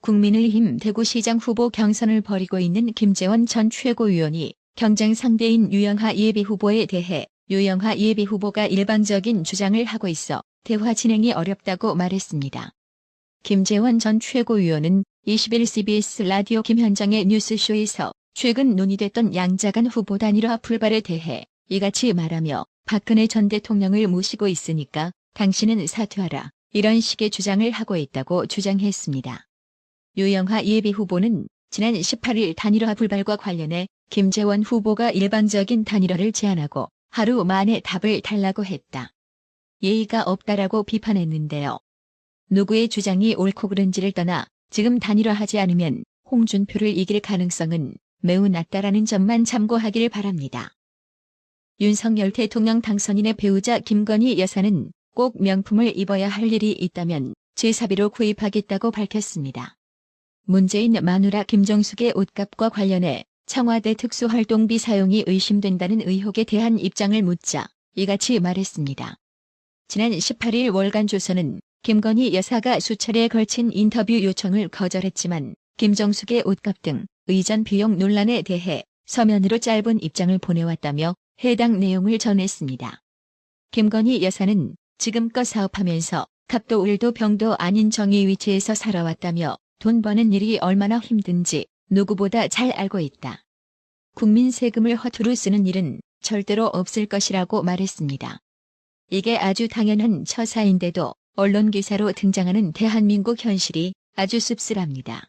국민의힘 대구시장 후보 경선을 벌이고 있는 김재원 전 최고위원이 경쟁 상대인 유영하 예비후보에 대해 유영하 예비후보가 일방적인 주장을 하고 있어 대화 진행이 어렵다고 말했습니다. 김재원 전 최고위원은 20일 CBS 라디오 김현정의 뉴스쇼에서 최근 논의됐던 양자간 후보 단일화 불발에 대해 이같이 말하며 박근혜 전 대통령을 모시고 있으니까 당신은 사퇴하라, 이런 식의 주장을 하고 있다고 주장했습니다. 유영하 예비후보는 지난 18일 단일화 불발과 관련해 김재원 후보가 일방적인 단일화를 제안하고 하루 만에 답을 달라고 했다. 예의가 없다라고 비판했는데요. 누구의 주장이 옳고 그른지를 떠나 지금 단일화하지 않으면 홍준표를 이길 가능성은 매우 낮다라는 점만 참고하길 바랍니다. 윤석열 대통령 당선인의 배우자 김건희 여사는 꼭 명품을 입어야 할 일이 있다면 제사비로 구입하겠다고 밝혔습니다. 문재인 마누라 김정숙의 옷값과 관련해 청와대 특수활동비 사용이 의심된다는 의혹에 대한 입장을 묻자 이같이 말했습니다. 지난 18일 월간조선은 김건희 여사가 수차례에 걸친 인터뷰 요청을 거절했지만 김정숙의 옷값 등 의전 비용 논란에 대해 서면으로 짧은 입장을 보내왔다며 해당 내용을 전했습니다. 김건희 여사는 지금껏 사업하면서 갑도 을도 병도 아닌 정의 위치에서 살아왔다며 돈 버는 일이 얼마나 힘든지 누구보다 잘 알고 있다. 국민 세금을 허투루 쓰는 일은 절대로 없을 것이라고 말했습니다. 이게 아주 당연한 처사인데도 언론 기사로 등장하는 대한민국 현실이 아주 씁쓸합니다.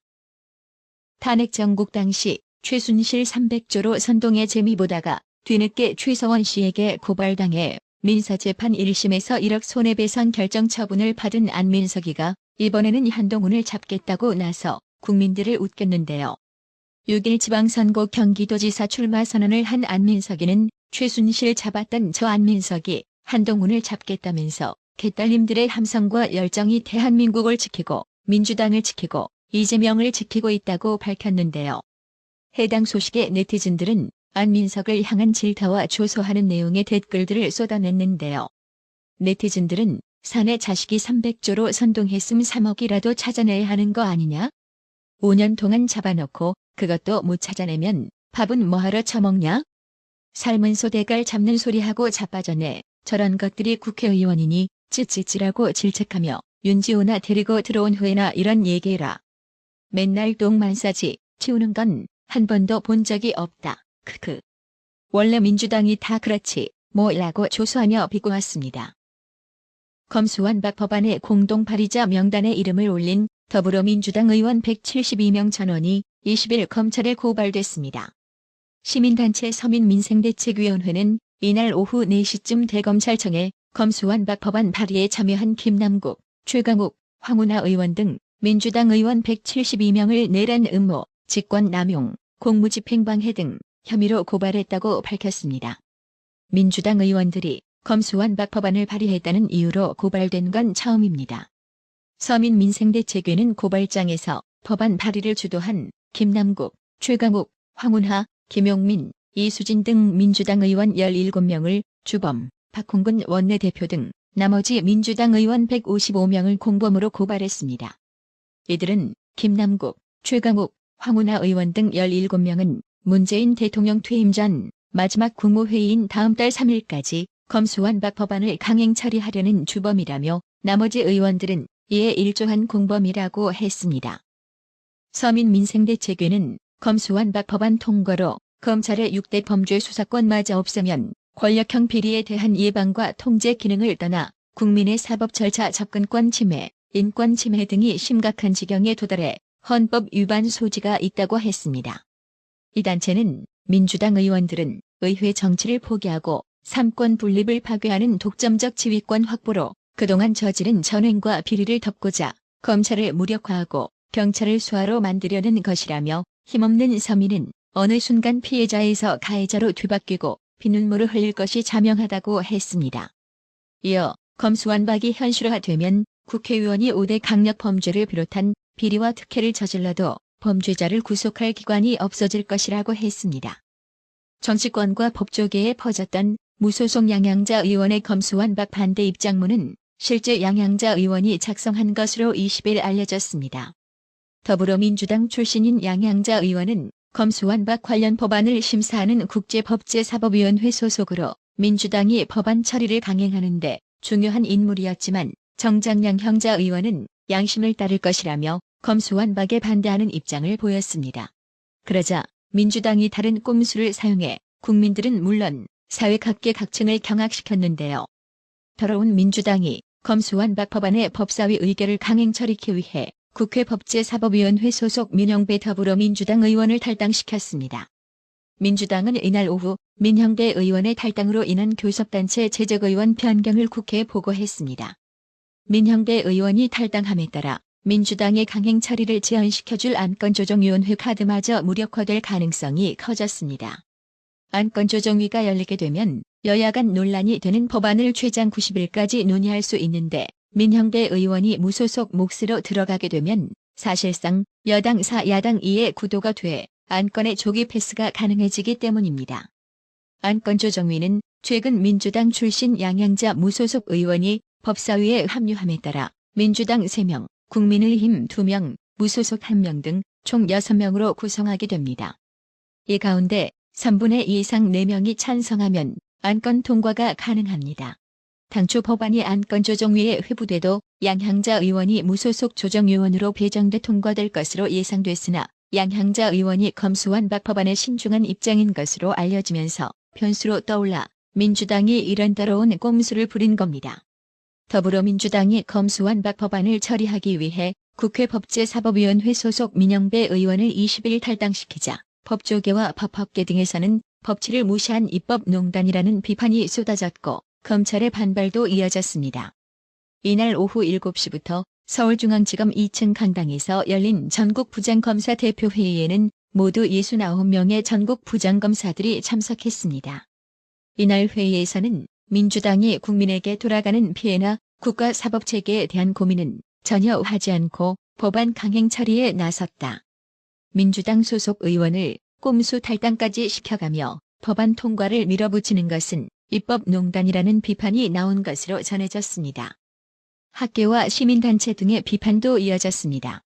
탄핵 정국 당시 최순실 300조로 선동의 재미 보다가 뒤늦게 최서원 씨에게 고발당해 민사재판 1심에서 1억 손해배상 결정 처분을 받은 안민석이가 이번에는 한동훈을 잡겠다고 나서 국민들을 웃겼는데요. 6일 지방선거 경기도지사 출마 선언을 한 안민석이는 최순실 잡았던 저 안민석이 한동훈을 잡겠다면서 개딸님들의 함성과 열정이 대한민국을 지키고 민주당을 지키고 이재명을 지키고 있다고 밝혔는데요. 해당 소식에 네티즌들은 안민석을 향한 질타와 조소하는 내용의 댓글들을 쏟아냈는데요. 네티즌들은 사내 자식이 300조로 선동했음 3억이라도 찾아내야 하는 거 아니냐? 5년 동안 잡아놓고 그것도 못 찾아내면 밥은 뭐하러 처먹냐? 삶은 소대갈 잡는 소리하고 자빠졌네. 저런 것들이 국회의원이니 찌찌찌라고 질책하며 윤지호나 데리고 들어온 후에나 이런 얘기해라. 맨날 똥만 싸지 치우는 건 한 번도 본 적이 없다. 크크. 원래 민주당이 다 그렇지 뭐라고 조소하며 비꼬았습니다. 검수완박 법안의 공동 발의자 명단에 이름을 올린 더불어민주당 의원 172명 전원이 20일 검찰에 고발됐습니다. 시민단체 서민민생대책위원회는 이날 오후 4시쯤 대검찰청에 검수완박 법안 발의에 참여한 김남국, 최강욱, 황운하 의원 등 민주당 의원 172명을 내란 음모, 직권남용, 공무집행방해 등 혐의로 고발했다고 밝혔습니다. 민주당 의원들이 검수완박 법안을 발의했다는 이유로 고발된 건 처음입니다. 서민민생대책위는 고발장에서 법안 발의를 주도한 김남국, 최강욱, 황운하, 김용민, 이수진 등 민주당 의원 17명을 주범, 박홍근 원내대표 등 나머지 민주당 의원 155명을 공범으로 고발했습니다. 이들은 김남국, 최강욱, 황운하 의원 등 17명은 문재인 대통령 퇴임 전 마지막 국무회의인 다음 달 3일까지 검수완박 법안을 강행 처리하려는 주범이라며 나머지 의원들은 이에 일조한 공범이라고 했습니다. 서민민생대책위는 검수완박 법안 통과로 검찰의 6대 범죄 수사권마저 없으면 권력형 비리에 대한 예방과 통제 기능을 떠나 국민의 사법 절차 접근권 침해, 인권 침해 등이 심각한 지경에 도달해 헌법 위반 소지가 있다고 했습니다. 이 단체는 민주당 의원들은 의회 정치를 포기하고 삼권 분립을 파괴하는 독점적 지휘권 확보로 그동안 저지른 전횡과 비리를 덮고자 검찰을 무력화하고 경찰을 수하로 만들려는 것이라며 힘없는 서민은 어느 순간 피해자에서 가해자로 뒤바뀌고 피눈물을 흘릴 것이 자명하다고 했습니다. 이어 검수완박이 현실화되면 국회의원이 5대 강력범죄를 비롯한 비리와 특혜를 저질러도 범죄자를 구속할 기관이 없어질 것이라고 했습니다. 정치권과 법조계에 퍼졌던 무소속 양양자 의원의 검수완박 반대 입장문은 실제 양향자 의원이 작성한 것으로 20일 알려졌습니다. 더불어민주당 출신인 양향자 의원은 검수완박 관련 법안을 심사하는 국제법제사법위원회 소속으로 민주당이 법안 처리를 강행하는 데 중요한 인물이었지만 정작 양향자 의원은 양심을 따를 것이라며 검수완박에 반대하는 입장을 보였습니다. 그러자 민주당이 다른 꼼수를 사용해 국민들은 물론 사회 각계각층을 경악시켰는데요. 더러운 민주당이 검수완박 법안의 법사위 의결을 강행 처리하기 위해 국회 법제사법위원회 소속 민형배 더불어민주당 의원을 탈당시켰습니다. 민주당은 이날 오후 민형배 의원의 탈당으로 인한 교섭단체 재적의원 변경을 국회에 보고했습니다. 민형배 의원이 탈당함에 따라 민주당의 강행 처리를 지연시켜줄 안건조정위원회 카드마저 무력화될 가능성이 커졌습니다. 안건조정위가 열리게 되면 여야 간 논란이 되는 법안을 최장 90일까지 논의할 수 있는데 민형배 의원이 무소속 몫으로 들어가게 되면 사실상 여당 4, 야당 2의 구도가 돼 안건의 조기 패스가 가능해지기 때문입니다. 안건조정위는 최근 민주당 출신 양향자 무소속 의원이 법사위에 합류함에 따라 민주당 3명, 국민의힘 2명, 무소속 1명 등 총 6명으로 구성하게 됩니다. 이 가운데 3분의 2 이상 4명이 찬성하면 안건 통과가 가능합니다. 당초 법안이 안건조정위에 회부돼도 양향자 의원이 무소속 조정위원으로 배정돼 통과될 것으로 예상됐으나 양향자 의원이 검수완박 법안에 신중한 입장인 것으로 알려지면서 변수로 떠올라 민주당이 이런 더러운 꼼수를 부린 겁니다. 더불어민주당이 검수완박 법안을 처리하기 위해 국회 법제사법위원회 소속 민형배 의원을 20일 탈당시키자 법조계와 법학계 등에서는 법치를 무시한 입법농단이라는 비판이 쏟아졌고 검찰의 반발도 이어졌습니다. 이날 오후 7시부터 서울중앙지검 2층 강당에서 열린 전국부장검사 대표회의에는 모두 69명의 전국 부장검사들이 참석했습니다. 이날 회의에서는 민주당이 국민에게 돌아가는 피해나 국가 사법체계에 대한 고민은 전혀 하지 않고 법안 강행 처리에 나섰다. 민주당 소속 의원을 꼼수 탈당까지 시켜가며 법안 통과를 밀어붙이는 것은 입법농단이라는 비판이 나온 것으로 전해졌습니다. 학계와 시민단체 등의 비판도 이어졌습니다.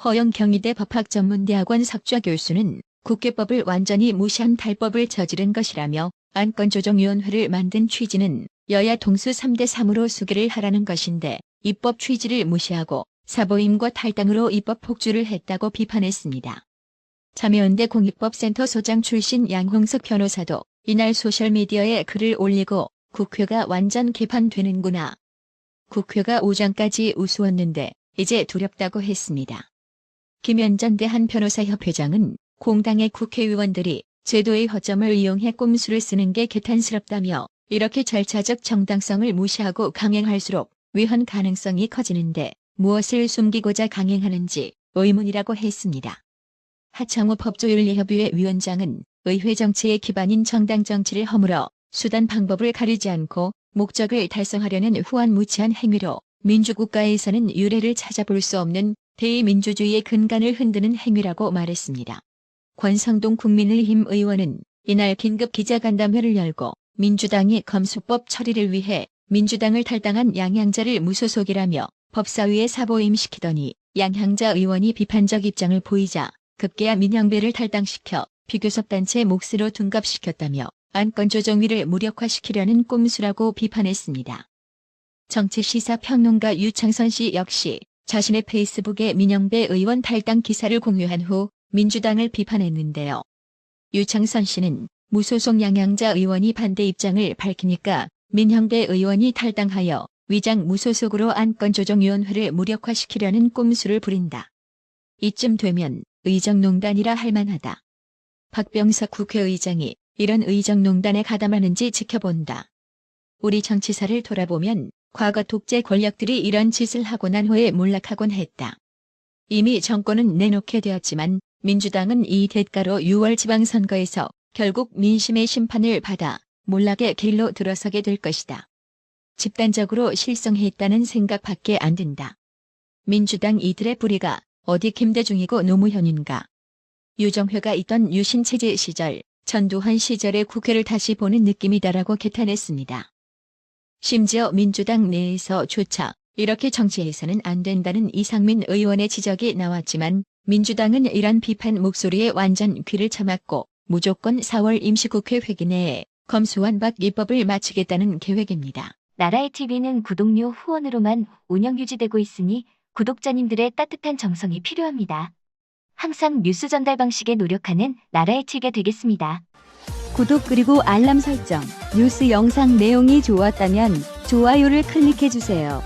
허영경희대 법학전문대학원 석좌 교수는 국회법을 완전히 무시한 탈법을 저지른 것이라며 안건조정위원회를 만든 취지는 여야 동수 3대 3으로 수계를 하라는 것인데 입법 취지를 무시하고 사보임과 탈당으로 입법 폭주를 했다고 비판했습니다. 참여연대 공익법센터 소장 출신 양홍석 변호사도 이날 소셜미디어에 글을 올리고 국회가 완전 개판되는구나. 국회가 오장까지 우스웠는데 이제 두렵다고 했습니다. 김현전 대한변호사협회장은 공당의 국회의원들이 제도의 허점을 이용해 꼼수를 쓰는 게 개탄스럽다며 이렇게 절차적 정당성을 무시하고 강행할수록 위헌 가능성이 커지는데 무엇을 숨기고자 강행하는지 의문이라고 했습니다. 하창우 법조윤리협의회 위원장은 의회 정치의 기반인 정당 정치를 허물어 수단 방법을 가리지 않고 목적을 달성하려는 후한무치한 행위로 민주국가에서는 유례를 찾아볼 수 없는 대의민주주의의 근간을 흔드는 행위라고 말했습니다. 권성동 국민의힘 의원은 이날 긴급 기자간담회를 열고 민주당이 검수법 처리를 위해 민주당을 탈당한 양향자를 무소속이라며 법사위에 사보임시키더니 양향자 의원이 비판적 입장을 보이자 급기야 민형배를 탈당시켜 비교섭단체 몫으로 둔갑시켰다며 안건조정위를 무력화시키려는 꼼수라고 비판했습니다. 정치시사평론가 유창선 씨 역시 자신의 페이스북에 민형배 의원 탈당 기사를 공유한 후 민주당을 비판했는데요. 유창선 씨는 무소속 양향자 의원이 반대 입장을 밝히니까 민형배 의원이 탈당하여 위장 무소속으로 안건조정위원회를 무력화시키려는 꼼수를 부린다. 이쯤 되면 의정농단이라 할 만하다. 박병석 국회의장이 이런 의정농단에 가담하는지 지켜본다. 우리 정치사를 돌아보면 과거 독재 권력들이 이런 짓을 하고 난 후에 몰락하곤 했다. 이미 정권은 내놓게 되었지만 민주당은 이 대가로 6월 지방선거에서 결국 민심의 심판을 받아 몰락의 길로 들어서게 될 것이다. 집단적으로 실성했다는 생각밖에 안 든다. 민주당 이들의 뿌리가 어디 김대중이고 노무현인가. 유정회가 있던 유신체제 시절, 전두환 시절의 국회를 다시 보는 느낌이다라고 개탄했습니다. 심지어 민주당 내에서조차 이렇게 정치해서는 안 된다는 이상민 의원의 지적이 나왔지만 민주당은 이런 비판 목소리에 완전 귀를 쳐막고 무조건 4월 임시국회 회기 내에 검수완박 입법을 마치겠다는 계획입니다. 나라의 TV는 구독료 후원으로만 운영 유지되고 있으니 구독자님들의 따뜻한 정성이 필요합니다. 항상 뉴스 전달 방식에 노력하는 나라의 TV가 되겠습니다. 구독 그리고 알람 설정, 뉴스 영상 내용이 좋았다면 좋아요를 클릭해주세요.